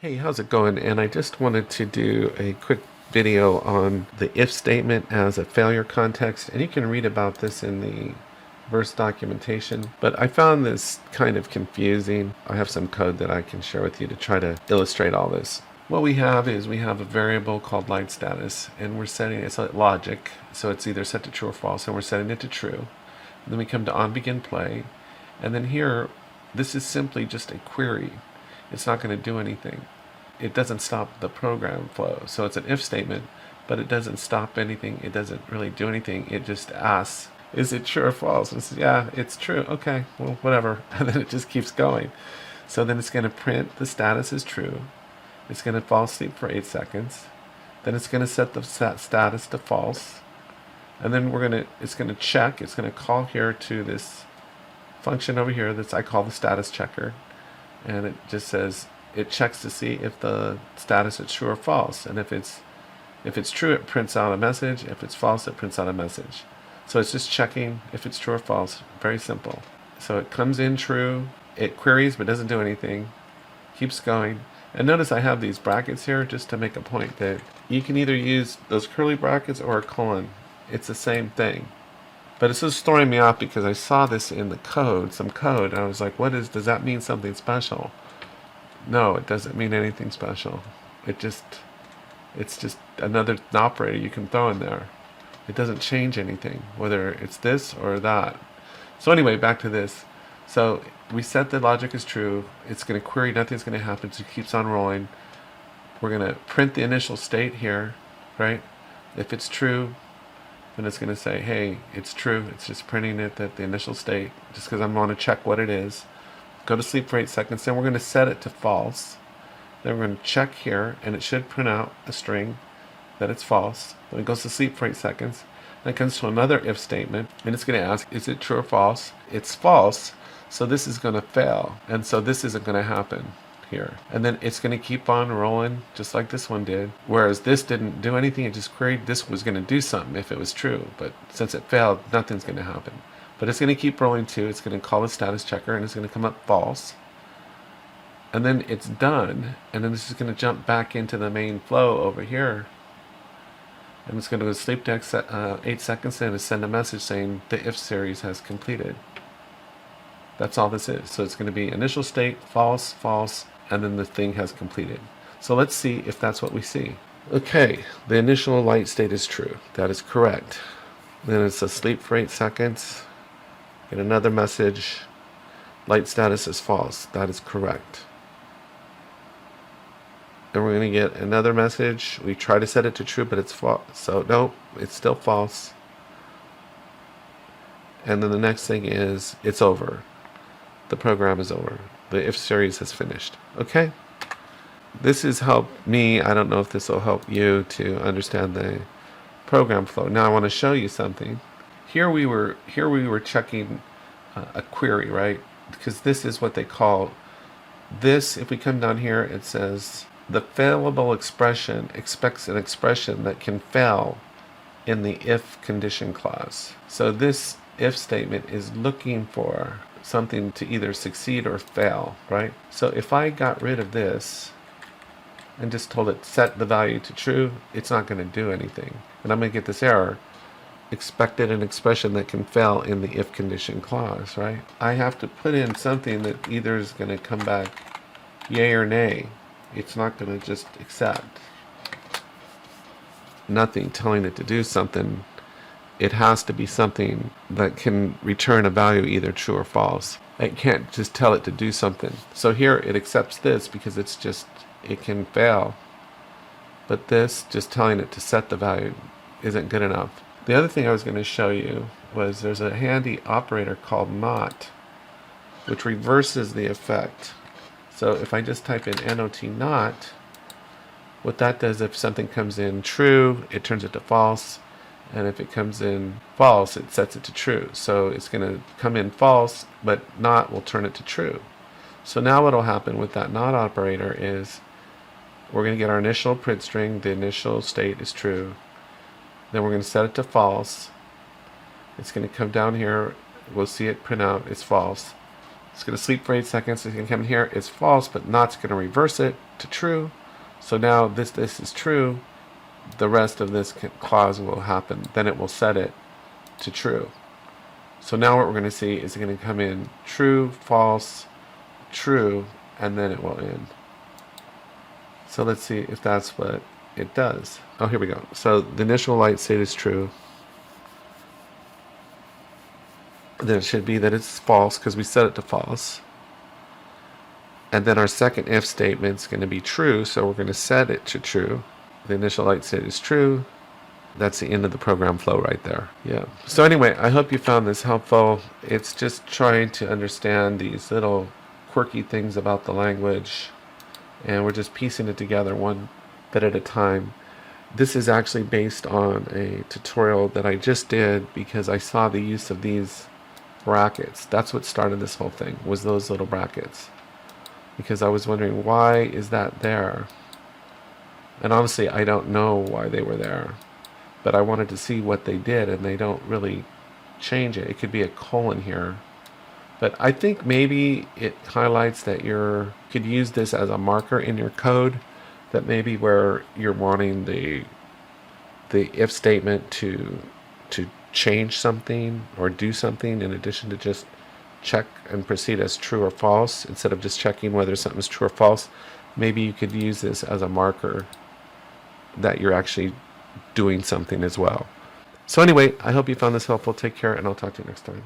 Hey, how's it going? And I just wanted to do a quick video on the if statement as a failure context. And you can read about this in the verse documentation. But I found this kind of confusing. I have some code that I can share with you to try to illustrate all this. What we have is we have a variable called light status, and we're setting it's a logic. So it's either set to true or false, and we're setting it to true. And then we come to on begin play. And then here, this is simply just a query. It's not going to do anything. It doesn't stop the program flow. So it's an if statement, but it doesn't stop anything. It doesn't really do anything. It just asks, is it true or false? And it says, yeah, it's true. Okay, well, whatever. And then it just keeps going. So then it's going to print the status is true. It's going to fall asleep for 8 seconds. Then it's going to set the status to false. And then it's going to check. It's going to call here to this function over here that I call the status checker. And it just says, it checks to see if the status is true or false. And if it's true, it prints out a message. If it's false, it prints out a message. So it's just checking if it's true or false. Very simple. So it comes in true, it queries but doesn't do anything, keeps going. And notice I have these brackets here just to make a point that you can either use those curly brackets or a colon. It's the same thing. But it's just throwing me off because I saw this in the code, some code, and I was like, does that mean something special? No, it doesn't mean anything special. It's just another operator you can throw in there. It doesn't change anything, whether it's this or that. So anyway, back to this. So we set the logic is true. It's going to query, nothing's going to happen, so it keeps on rolling. We're going to print the initial state here, right? If it's true, then it's going to say, hey, it's true. It's just printing it at the initial state, just because I'm going to check what it is. Go to sleep for 8 seconds. Then we're going to set it to false. Then we're going to check here, and it should print out a string that it's false. Then it goes to sleep for 8 seconds. Then it comes to another if statement, and it's going to ask, is it true or false? It's false, so this is going to fail. And so this isn't going to happen here. And then it's going to keep on rolling just like this one did. Whereas this didn't do anything, it just queried. This was going to do something if it was true, but since it failed, nothing's going to happen. But it's going to keep rolling too. It's going to call the status checker, and it's going to come up false. And then it's done, and then this is going to jump back into the main flow over here. And it's going to go to sleep to 8 seconds and send a message saying the if series has completed. That's all this is. So it's going to be initial state, false, false, and then the thing has completed. So let's see if that's what we see. Okay, the initial light state is true. That is correct. Then it's asleep for 8 seconds. Get another message. Light status is false. That is correct. And we're going to get another message. We try to set it to true, but it's false. So nope, it's still false. And then the next thing is it's over. The program is over. The if series has finished. Okay? This has helped me. I don't know if this will help you to understand the program flow. Now I want to show you something. Here we were checking a query, right? Because this is what they call this. If we come down here, it says the failable expression expects an expression that can fail in the if condition clause. So this if statement is looking for something to either succeed or fail, right? So if I got rid of this and just told it set the value to true, it's not going to do anything. And I'm going to get this error, expected an expression that can fail in the if condition clause, right? I have to put in something that either is going to come back yay or nay. It's not going to just accept. Nothing telling it to do something. It has to be something that can return a value either true or false. It can't just tell it to do something. So here it accepts this because it can fail. But this, just telling it to set the value, isn't good enough. The other thing I was going to show you was there's a handy operator called not, which reverses the effect. So if I just type in not not, what that does, if something comes in true, it turns it to false. And if it comes in false, it sets it to true. So it's going to come in false, but not will turn it to true. So now what will happen with that not operator is we're going to get our initial print string. The initial state is true. Then we're going to set it to false. It's going to come down here. We'll see it print out. It's false. It's going to sleep for 8 seconds. It's going to come in here. It's false, but not's going to reverse it. to true. So now this is true. The rest of this clause will happen. Then it will set it to true. So now what we're going to see is going to come in true, false, true, and then it will end. So let's see if that's what it does. Oh, here we go. So the initial light state is true. Then it should be that it's false because we set it to false. And then our second if statement is going to be true, so we're going to set it to true. The initial light state is true. That's the end of the program flow right there. Yeah. So anyway, I hope you found this helpful. It's just trying to understand these little quirky things about the language, and we're just piecing it together one bit at a time. This is actually based on a tutorial that I just did because I saw the use of these brackets. That's what started this whole thing, was those little brackets. Because I was wondering, why is that there? And honestly, I don't know why they were there. But I wanted to see what they did, and they don't really change it. It could be a colon here. But I think maybe it highlights that you could use this as a marker in your code, that maybe where you're wanting the if statement to change something or do something in addition to just check and proceed as true or false, instead of just checking whether something is true or false. Maybe you could use this as a marker that you're actually doing something as well. So anyway, I hope you found this helpful. Take care, and I'll talk to you next time.